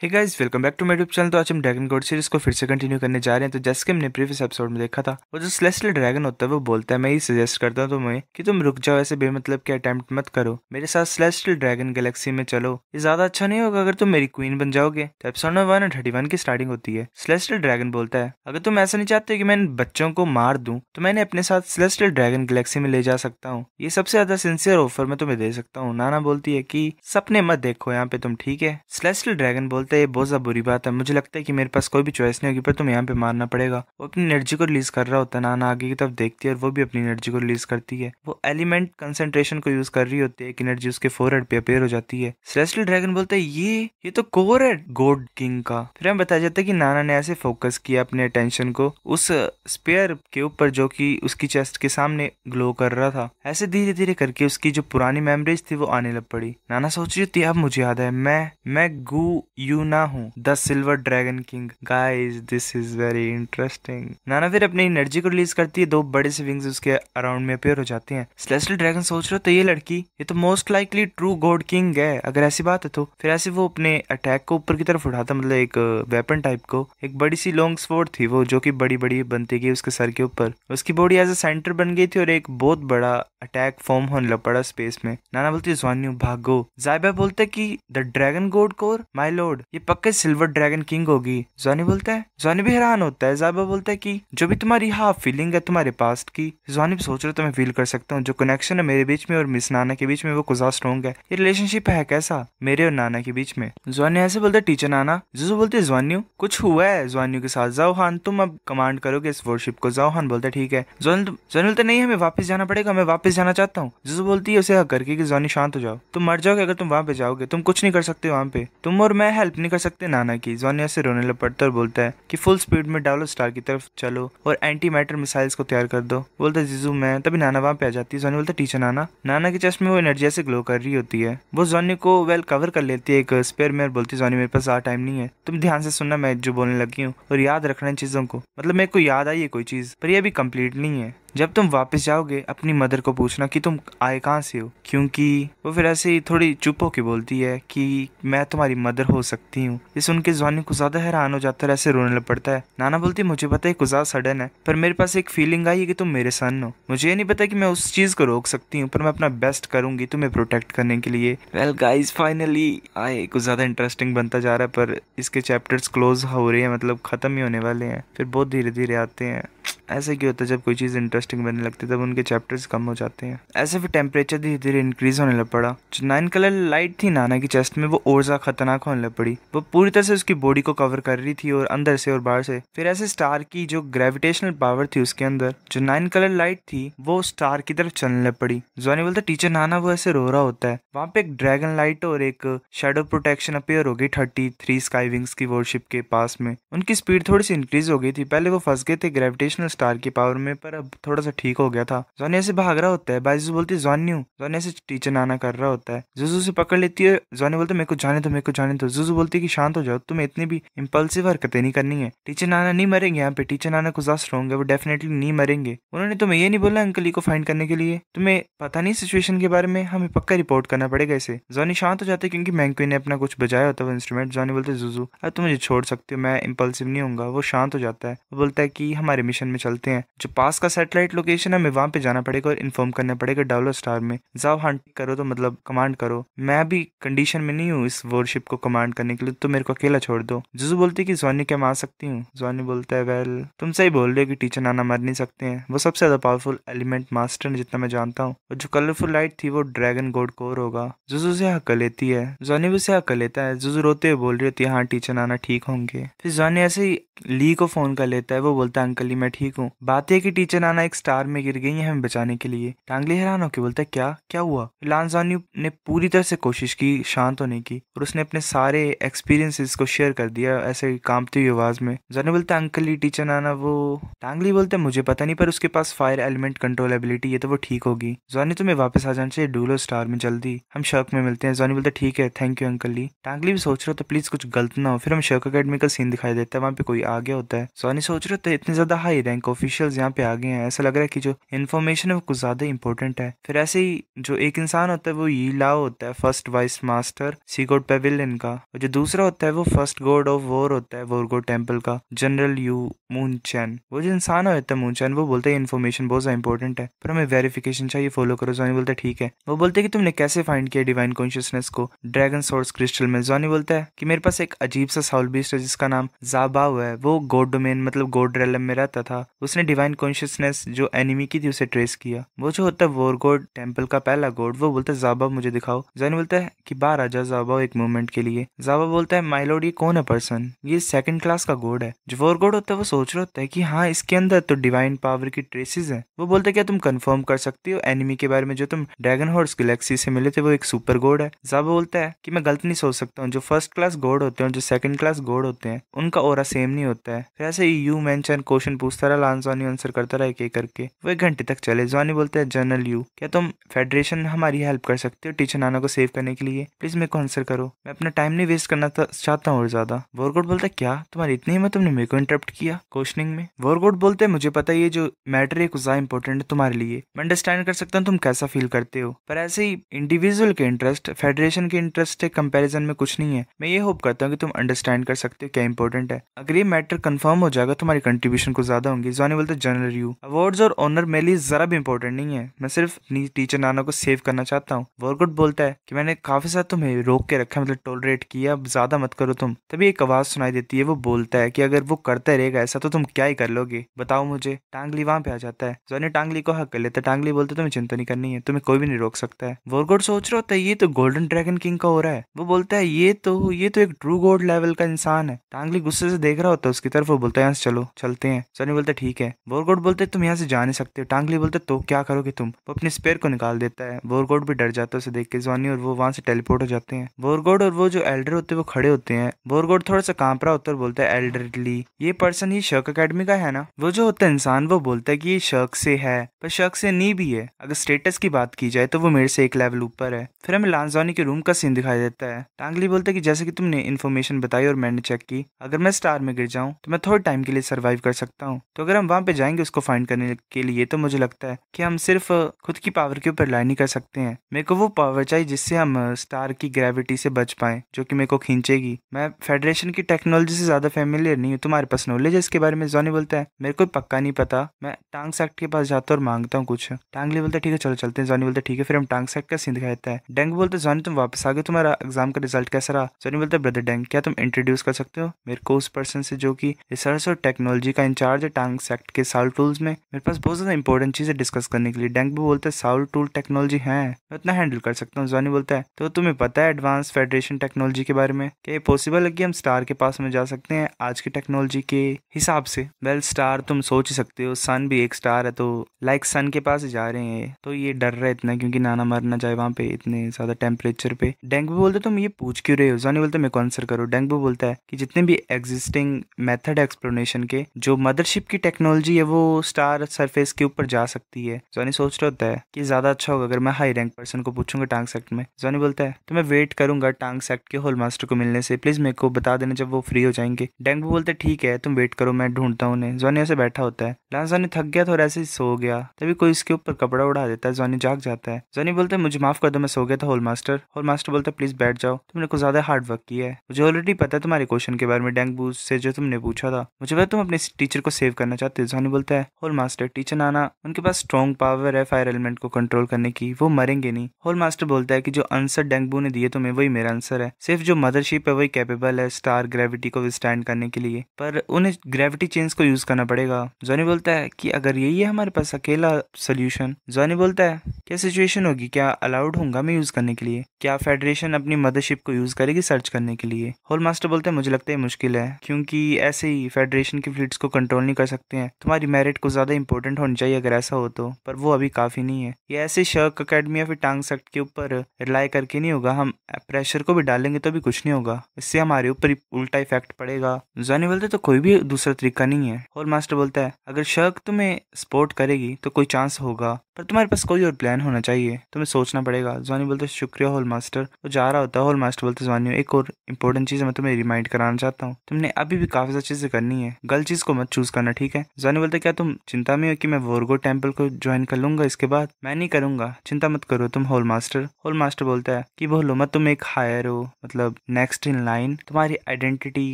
Hey guys, welcome back to my YouTube channel. तो आज हम ड्रैगन गॉड सीरीज को फिर से कंटिन्यू करने जा रहे हैं। तो जैसे कि हमने प्रीवियस एपिसोड में देखा था, वो जो सेलेस्टियल ड्रैगन होता है वो बोलता है, मैं ही सजेस्ट करता हूँ तुम्हें कि तुम रुक जाओ, ऐसे बेमतलब के अटेम्प्ट मत करो, मेरे साथ सेलेस्टियल ड्रैगन गैलेक्सी में चलो। ये ज्यादा अच्छा नहीं होगा अगर तुम मेरी क्वीन बन जाओगे। तो एपिसोड नंबर 131 की स्टार्टिंग होती है। सेलेस्टियल ड्रैगन बोलता है, अगर तुम ऐसा नहीं चाहते कि मैं इन बच्चों को मार दूं तो मैंने अपने साथ सेलेस्टियल ड्रैगन गैलेक्सी में ले जा सकता हूँ। ये सबसे ज्यादा सिंसियर ऑफर मैं तुम्हें दे सकता हूँ। नाना बोलती है कि सपने मत देखो यहाँ पे तुम, ठीक है। सेलेस्टियल ड्रैगन बोलता है, ये बहुत ज्यादा बुरी बात है, मुझे लगता है कि मेरे पास कोई भी चॉइस नहीं होगी, पर तुम यहाँ पे मारना पड़ेगा। वो अपनी एनर्जी को रिलीज कर रहा होता है। नाना आगे की तरफ देखती है और वो भी अपनी एनर्जी को रिलीज करती है। वो एलिमेंट कंसंट्रेशन को यूज कर रही होती है। एक एनर्जी उसके फोरहेड पे अपेयर हो जाती है। सेलेस्टियल ड्रैगन बोलता है, ये तो कोर है गॉड किंग का। फिर हमें बताया जाता है कि नाना ने ऐसे फोकस किया अपने अटेंशन को उस स्पेयर के ऊपर जो कि उसकी चेस्ट के सामने ग्लो कर रहा था। ऐसे धीरे धीरे करके उसकी जो पुरानी मेमोरीज थी वो आने लग पड़ी। नाना सोच रही थी, अब मुझे याद है, मैं गु यूना हूँ, the silver dragon king. Guys, this is very interesting. नाना फिर अपनी एनर्जी को रिलीज करती है। दो बड़े से विंग्स उसके अराउंड में अपेयर हो जाते हैं। सेलेस्टियल ड्रैगन सोच रहा तो ये लड़की, ये तो most likely true God king है। अगर ऐसी बात है तो फिर ऐसे वो अपने अटैक को ऊपर की तरफ उठाता, मतलब एक वेपन टाइप को। एक बड़ी सी लॉन्ग स्वॉर्ड थी वो, जो कि बड़ी बड़ी बनती गई उसके सर के ऊपर। उसकी बॉडी एज अ सेंटर बन गई थी और एक बहुत बड़ा अटैक फॉर्म होने लग पड़ा स्पेस में। नाना बोलती है, ज़्वान्यू भागो। ज़ाइबा बोलता है कि the dragon God core, my Lord, ये पक्का सिल्वर ड्रैगन किंग होगी। ज़्वान्यू बोलता है, ज़्वान्यू भी हैरान होता है। ज़ाइबा बोलता है कि जो भी तुम्हारी हाफ फीलिंग है तुम्हारे पास्ट की, ज़्वान्यू भी सोच रहा तो मैं फील कर सकता हूँ। जो कनेक्शन है मेरे बीच में और मिस नाना के बीच में वो कुछ स्ट्रॉन्ग है। ये रिलेशनशिप है कैसा मेरे और नाना के बीच में। ज़्वान्यू ऐसे बोलता है, टीचर नाना। जुजू बोलते है, ज़्वान्यू कुछ हुआ है ज़्वान्यू के साथ, जाओ हान तुम अब कमांड करोगे इस वॉरशिप को। जाओ हान बोलता है, ठीक है। ज़्वान्यू बोलता नहीं, हमें वापस जाना पड़ेगा, मैं वापस जाना चाहता हूँ। जुजू बोलती है उसे हक करके कि ज़्वान्यू शांत हो जाओ, तुम मर जाओगे अगर तुम वहां पे जाओगे, तुम कुछ नहीं कर सकते वहां पे, तुम और मैं हेल्प नहीं कर सकते नाना की। ज़्वान्यू ऐसे रोने लग पड़ता और बोलता है कि फुल स्पीड में डालो स्टार की तरफ चलो और एंटी मैटर मिसाइल्स को तैयार कर दो। बोलता है जीजू मैं। तभी नाना वहां पे आ जाती है। ज़्वान्यू बोलता है, टीचर नाना। नाना की चेस्ट में वो एनर्जी ऐसे ग्लो कर रही होती है। वो ज़्वान्यू को वेल कवर कर लेती है एक स्पेयर में और बोलती है, ज़्वान्यू मेरे पास ज़्यादा टाइम नहीं है, तुम ध्यान से सुनना मैं जो बोलने लगी हूँ और याद रखना इन चीजों को। मतलब मेरे को याद आई है कोई चीज, पर ये अभी कंप्लीट नहीं है। जब तुम वापस जाओगे अपनी मदर को पूछना कि तुम आए कहाँ से हो, क्योंकि वो फिर ऐसे ही थोड़ी चुप होके बोलती है कि मैं तुम्हारी मदर हो सकती हूँ। ये सुन के ज़्वान्यू को ज्यादा हैरान हो जाता है, ऐसे रोने लग पड़ता है। नाना बोलती है, मुझे पता है कुछ ज्यादा सडन है, पर मेरे पास एक फीलिंग आई है कि तुम मेरे सन हो। मुझे ये नहीं पता कि मैं उस चीज को रोक सकती हूँ, पर मैं अपना बेस्ट करूंगी तुम्हें प्रोटेक्ट करने के लिए। वेल गाइस, फाइनली आए कुछ ज्यादा इंटरेस्टिंग बनता जा रहा है, पर इसके चैप्टर्स क्लोज हो रहे हैं, मतलब खत्म ही होने वाले हैं। फिर बहुत धीरे धीरे आते हैं। ऐसे क्यों होता है, जब कोई चीज़ इंटरेस्टिंग बनने लगती है तब उनके चैप्टर्स कम हो जाते हैं। ऐसे फिर टेम्परेचर धीरे धीरे इंक्रीज होने लग पड़ा। जो 9 कलर लाइट थी नाना की चेस्ट में वो और ज्यादा खतरनाक होने लग पड़ी। वो पूरी तरह से उसकी बॉडी को कवर कर रही थी और अंदर से और बाहर से। फिर ऐसे स्टार की जो ग्रेविटेशनल पावर थी उसके अंदर, जो 9 कलर लाइट थी वो स्टार की तरफ चलने लग पड़ी। ज़्वान्यू बोलता, टीचर नाना वो ऐसे रो रहा होता है। वहां पे एक ड्रैगन लाइट और एक शेडो प्रोटेक्शन अपेयर हो गई 33 स्काई विंग्स की वॉरशिप के पास में। उनकी स्पीड थोड़ी सी इंक्रीज हो गई थी। पहले वो फंस गए थे ग्रेविटेशनल स्टार की पावर में, पर अब थोड़ा सा ठीक हो गया था। ज़्वान्यू ऐसे भाग रहा होता है। बाइजू बोलती है, ज़्वान्यू। ज़्वान्यू ऐसे टीचर नाना कर रहा होता है। जुजू से पकड़ लेती है। ज़्वान्यू बोलता है, मेरे को जाने दो, मेरे को जाने दो। जुजू बोलती है कि शांत हो जाओ, तुम्हें इतनी भी इंपल्सिव हरकतें नहीं करनी है। टीचर नाना नहीं मरेंगे यहाँ पे, टीचर नाना कुछ ज्यादा स्ट्रॉन्ग है, वो डेफिनेटली नहीं मरेंगे। उन्होंने तुम्हें ये नहीं बोला अंकल ई को फाइंड करने के लिए, तुम्हें पता नहीं सिचुएशन के बारे में, हमें पक्का रिपोर्ट करना पड़ेगा इसे। ज़्वान्यू शांत हो जाते हैं क्योंकि मैंक्वी ने अपना कुछ बजाया होता है वो इंस्ट्रूमेंट। ज़्वान्यू बोलते हैं, जुजू अब तुम मुझे छोड़ सकते हो, मैं इंपल्सिव नहीं होऊंगा। वो शांत हो जाता है। वो बोलता है कि हमारे मिशन में चलते हैं, जो पास का सैटेलाइट लोकेशन है हमें वहां पे जाना पड़ेगा और इन्फॉर्म करना पड़ेगा डाउलो स्टार में। जाओ हंट करो, तो मतलब कमांड करो। मैं भी कंडीशन में नहीं हूँ इस वॉरशिप को कमांड करने के लिए, तो मेरे को अकेला छोड़ दो। जुजू बोलती है कि ज़्वान्यू क्या मार सकती हूँ। ज़्वान्यू बोलता है, वेल तुम सही बोल रहे हो कि टीचर नाना मर नहीं सकते हैं, वो सबसे ज्यादा पावरफुल एलिमेंट मास्टर जितना मैं जानता हूँ। और जो कलरफुल लाइट थी वो ड्रैगन गॉड कोर होगा। जुजू से हक कर लेती है। ज़्वान्यू भी से हक कर लेता है। जुजू रोते हुए बोल रही होती है, हाँ टीचर नाना ठीक होंगे। फिर ज़्वान्यू ऐसे ही ली को फोन कर लेता है। वो बोलता है, अंकल ली मैं ठीक हूँ। बात है कि टीचर नाना एक स्टार में गिर गई है हमें बचाने के लिए। टांगली हैरान होकर बोलता है, क्या क्या हुआ। लान ज़्वान्यू ने पूरी तरह से कोशिश की शांत होने की और उसने अपने सारे एक्सपीरियंसेस को शेयर कर दिया ऐसे कांपती हुई आवाज में। ज़्वान्यू बोलता है, अंकल ली टीचर नाना वो। टांगली बोलता है, मुझे पता नहीं, पर उसके पास फायर एलिमेंट कंट्रोल एबिलिटी है तो वो ठीक होगी। ज़्वान्यू तुम्हें वापस आ जाना चाहिए डूलो स्टार में जल्दी, हम शर्क में मिलते हैं। ज़्वान्यू बोलता है, ठीक है थैंक यू अंकल ली। टांगली भी सोच रहा था प्लीज कुछ गलत ना हो। फिर हम शर्क अकेडमी का सीन दिखाई देता है, वहाँ पे कोई आ गया होता है। ज़्वान्यू सोच रहे थे इतनी ज्यादा हाई रैंक बैंक ऑफिशियल्स यहाँ पे आ गए हैं, ऐसा लग रहा है कि जो इन्फॉर्मेशन है वो कुछ ज्यादा इंपॉर्टेंट है। फिर ऐसे ही जो एक इंसान होता है वो यी लाओ होता है, फर्स्ट वाइस मास्टर सी गॉड पेविलियन का, और जो दूसरा होता है वो फर्स्ट गॉड ऑफ वॉर होता है वॉर गॉड टेम्पल का, जनरल यू मून चैन। वो जो इंसान होता है मून चैन, वो बोलते हैं इन्फॉर्मेशन बहुत ज्यादा इंपॉर्टेंट है पर हमें वेरिफिकेशन चाहिए, फॉलो करो। जॉनी बोलता है ठीक है। वो बोलते हैं कि तुमने कैसे फाइंड किया डिवाइन कॉन्शियसनेस को ड्रैगन सोर्स क्रिस्टल में। जॉनी बोलता है कि मेरे पास एक अजीब सा साउल बीस्ट है जिसका नाम जाबाओ है, वो गॉड डोमेन मतलब गॉड रेलम में रहता था। उसने डिवाइन कॉन्शियसनेस जो एनिमी की थी उसे ट्रेस किया। वो जो होता है वॉर गॉड टेम्पल का पहला गॉड, वो बोलता है जाबा मुझे दिखाओ। जॉनी बोलता है कि बाहर आ जा जाबा एक मोमेंट के लिए। जाबा बोलता है माय लॉर्ड ये कौन है पर्सन, ये सेकंड क्लास का गॉड है। जो वॉर गॉड होता है वो सोच रहा होता है कि हाँ इसके अंदर तो डिवाइन पावर की ट्रेसेस है। वो बोलते हैं क्या तुम कंफर्म कर सकती हो एनिमी के बारे में जो तुम ड्रैगन हॉर्स गैलेक्सी से मिले थे वो एक सुपर गॉड है। जाबा बोलता है कि मैं गलत नहीं सोच सकता हूँ, जो फर्स्ट क्लास गॉड होते हैं जो सेकंड क्लास गॉड होते हैं उनका ऑरा सेम नहीं होता है। फिर ऐसे ही यू मेंशन क्वेश्चन पूछता रहा, लांजॉनी आंसर करता रहा एक एक करके। वो 1 घंटे तक चले। जॉनी बोलते हैं जनरल यू क्या तुम फेडरेशन हमारी हेल्प कर सकते हो टीचर नाना को सेव करने के लिए, प्लीज मेरे को आंसर करो, मैं अपना टाइम नहीं वेस्ट करना चाहता हूँ और ज्यादा। वॉरगॉड बोलता है क्या तुम्हारी इतनी हिम्मत, तुमने मेरे को इंटरप्ट किया क्वेश्चनिंग में। वॉरगॉड बोलते हैं मुझे पता है ये जो मैटर है कुछ ज्यादा इंपॉर्टेंट है तुम्हारे लिए, मैं अंडरस्टैंड कर सकता हूँ तुम कैसा फील करते हो, पर ऐसे ही इंडिविजुअल के इंटरेस्ट फेडरेशन के इंटरेस्ट के कंपैरिजन में कुछ नहीं है। मैं ये होप करता हूँ कि तुम अंडरस्टैंड कर सकते हो क्या इंपॉर्टेंट है। अगर ये मैटर कंफर्म हो जाएगा तुम्हारी कंट्रीब्यूशन को ज्यादा होंगी। जॉनी बोलते हैं जनरल यू अवार्ड्स और ऑनर मेरे लिए जरा भी इंपॉर्टेंट नहीं है, मैं सिर्फ अपनी टीचर नाना को सेव करना चाहता हूँ। वॉरगॉड बोलता है कि मैंने काफी सारा तुम्हें रोक के रखा, मतलब टॉलरेट किया, अब ज्यादा मत करो तुम। तभी एक आवाज सुनाई देती है, वो बोलता है कि अगर वो करता रहेगा ऐसा तो तुम क्या ही कर लोगे, बताओ मुझे। टांगली वहां पे आ जाता है। जॉनी टांगली को हक कर लेता है। टांगली बोलते तुम्हें चिंता नहीं करनी है, तुम्हें कोई भी नहीं रोक सकता है। वॉरगॉड सोच रहा होता है ये तो गोल्डन ड्रैगन किंग का हो रहा है। वो बोलता है ये तो एक ट्रू गॉड लेवल का इंसान है। टांगली गुस्से से देख रहा होता है उसकी तरफ। वो बोलता है यहाँ से चलो चलते हैं। जॉनी बोलता है ठीक है। वॉरगॉड बोलते तुम यहाँ से जा नहीं सकते। टांगली बोलते तो क्या करोगे तुम। वो अपने स्पेयर को निकाल देता है। वॉरगॉड भी डर जाता है उसे देख के। जॉनी और वो वहां से टेलीपोर्ट हो जाते हैं। वॉरगॉड और वो जो एल्डर होते हैं वो खड़े होते हैं। वॉरगॉड थोड़ा सा कांप रहा होता है और बोलता है एल्डरली ये पर्सन ही शर्क अकेडमी का है ना। वो जो होता है इंसान वो बोलता है कि ये शर्क से है पर शर्क से नहीं भी है। अगर स्टेटस की बात की जाए तो वो मेरे से एक लेवल ऊपर है। फिर हमें लांजॉनी के रूम का सीन दिखाई देता है। टांगली बोलता है कि जैसे कि तुमने इन्फॉर्मेशन बताई और मैंने चेक की, अगर मैं स्टार में गिर जाऊं तो मैं थोड़े टाइम के लिए सर्वाइव कर सकता हूँ। तो अगर हम वहां पे जाएंगे उसको फाइंड करने के लिए तो मुझे लगता है कि हम सिर्फ खुद की पावर के ऊपर रिलाई नहीं कर सकते हैं। मेरे को वो पावर चाहिए जिससे हम स्टार की ग्रेविटी से बच पाए जो कि मेरे को खींचेगी। मैं फेडरेशन की टेक्नोलॉजी से ज्यादा फेमिलियर नहीं हूँ, तुम्हारे पास नॉलेज है इसके बारे में। जॉनी बोलता है मेरे को पक्का नहीं पता, मैं टांग सेक्ट के पास जाता हूँ और मांगता हूँ कुछ। टांगली बोलता है ठीक है चलो चलते हैं। जॉनी बोलता है ठीक है। फिर हम टांग सेक्ट का सीन दिखाया देता है। डेंग बोलते हैं जॉनी तुम वापस आ गए, तुम्हारा एग्जाम का रिजल्ट कैसा रहा। जॉनी बोलता है ब्रदर डेंग क्या तुम इंट्रोड्यूस कर सकते हो मेरे को उस पर्सन से जो कि रिसर्च और टेक्नोलॉजी का इंचार्ज है टांग सेक्ट के साउल टूल्स में। मेरे पास बहुत ज्यादा इंपॉर्टेंट चीजें डिस्कस करने के लिए। डेंग भी बोलता है साउल टूल टेक्नोलॉजी है, मैं उतना हैंडल कर सकता हूँ। जॉनी बोलता है तो तुम्हें पता है एडवांस फेडरेशन टेक्नोलॉजी के बारे में, क्या ये पॉसिबल है कि हम स्टार के पास में जा सकते हैं आज की टेक्नोलॉजी के हिसाब से। वेल स्टार तुम सोच ही सकते हो, सन भी एक स्टार है, तो लाइक सन के पास जा रहे हैं तो ये डर रहा है इतना क्योंकि नाना मर ना जाए वहां पे इतने ज्यादा टेम्परेचर पे। डेंग भी बोलते तुम ये पूछ क्यों रहे हो। जॉनी बोलते मेरे को आंसर करो। डेंग भी बोलता है कि जितने भी एग्जिस्टिंग मेथड एक्सप्लोनेशन के जो मदरशिप की टेक्नोलॉजी है वो स्टार सरफेस के ऊपर जा सकती है। जॉनी सोच रहा होता है कि ज्यादा अच्छा होगा अगर मैं हाई रैंक पर्सन को पूछूंगा टांग सेक्ट में। जॉनी बोलता है तो मैं वेट करूंगा टांग सेक्ट के होल मास्टर को मिलने से, प्लीज मेरे को बता देना जब वो फ्री हो जाएंगे। डेंग भी बोलते ठीक है तुम वेट करो मैं ढूंढता हूँ उन्हें। जॉनी ऐसे बैठा होता है। लांजॉनी थक गया तो और ऐसे ही सो गया, तभी कोई इसके ऊपर कपड़ा उड़ा देता है। जॉनी जाग जाता है। जॉनी बोलता है मुझे माफ कर दो मैं सो गया था होल मास्टर। होल मास्टर बोलता है प्लीज बैठ जाओ, तुमने कुछ ज्यादा हार्ड वर्क किया है, मुझे ऑलरेडी पता है तुम्हारे क्वेश्चन के बारे में डेंग बूज से जो तुमने पूछा था, मुझे पता तुम अपने टीचर को सेव करना चाहते हो। जॉनी बोलता है होल मास्टर टीचर नाना उनके पास स्ट्रॉन्ग पावर है फायर एलिमेंट को कंट्रोल करने की, वो मरेंगे नहीं। होल मास्टर बोलता है कि जो आंसर डेंगबू ने दिए तुम्हें वही मेरा आंसर है, सिर्फ जो मदरशिप है वही कैपेबल है स्टार ग्रेविटी को विस्टैंड करने के लिए, पर उन्हें ग्रेविटी चेंज को यूज करना पड़ेगा। जॉनी बोलता है कि अगर यही है हमारे पास अकेला सोल्यूशन। जॉनी बोलता है क्या सिचुएशन होगी, क्या अलाउड होगा मैं यूज करने के लिए, क्या फेडरेशन अपनी मदरशिप को यूज करेगी सर्च करने के लिए। होल मास्टर बोलते हैं मुझे लगता है मुश्किल है क्योंकि ऐसे ही फेडरेशन की फ्लीट्स को कंट्रोल नहीं कर सकते हैं, तुम्हारी मेरिट को ज्यादा इंपॉर्टेंट होनी चाहिए अगर ऐसा हो तो, पर वो अभी काफी नहीं है। ये ऐसे शर्क अकेडमी या फिर टांग सेक्ट के ऊपर रिलाई करके नहीं होगा, हम प्रेशर को भी डालेंगे तो भी कुछ नहीं होगा, इससे हमारे ऊपर उल्टा इफेक्ट पड़ेगा। जॉनी बोलते तो कोई भी दूसरा तरीका नहीं है। होल मास्टर बोलता है अगर शर्क तुम्हें सपोर्ट करेगी तो कोई चांस होगा, पर तुम्हारे पास कोई और प्लान होना चाहिए, तुम्हें सोचना पड़ेगा। जॉनी बोलते शुक्रिया होल मास्टर। वो जा रहा होता है। होल मास्टर बोलते जॉनी एक और इंपॉर्टेंट चीज मैं तुम्हें रिमाइंड कराना चाहता हूँ, तुमने अभी भी काफी सारी चीजें करनी है, गलत चीज को मत चूज करना ठीक है। है। जॉनी बोलता है क्या तुम चिंता में हो कि मैं वोरगो टेम्पल को ज्वाइन कर लूंगा इसके बाद? मैं नहीं करूंगा, चिंता मत करो तुम होल मास्टर। होल मास्टर बोलता है कि बोलो मत, तुम एक हायर हो, मतलब नेक्स्ट इन लाइन, तुम्हारी आइडेंटिटी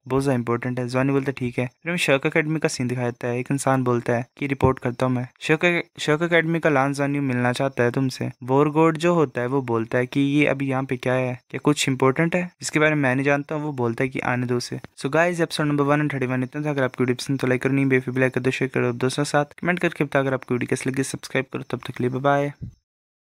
बहुत ज्यादा इंपॉर्टेंट है। जॉनी बोलता है ठीक है। फिर हमें शर्क अकेडमी का सीन दिखाया जाता है। एक इंसान बोलता है कि रिपोर्ट करता हूँ मैं। शर्क अकेडमी का लांस जॉनी मिलना चाहता है तुमसे। वोरगोड जो होता है वो बोलता है कि ये अभी यहाँ पे क्या है, क्या कुछ इंपॉर्टेंट है जिसके बारे में मैं नहीं जानता हूँ? वो बोलता है कि आने दो उसे। सो गाइस एपिसोड नंबर 131 इतना था। अगर आपकी वीडियो पसंद तो लाइक करो, नहीं बेफिक लाइक कर दो, शेयर करो दोस्तों के साथ, कमेंट करके बता। अगर आपकी वीडियो कैसी लगी सब्सक्राइब करो। तब तक के लिए बाय बाय।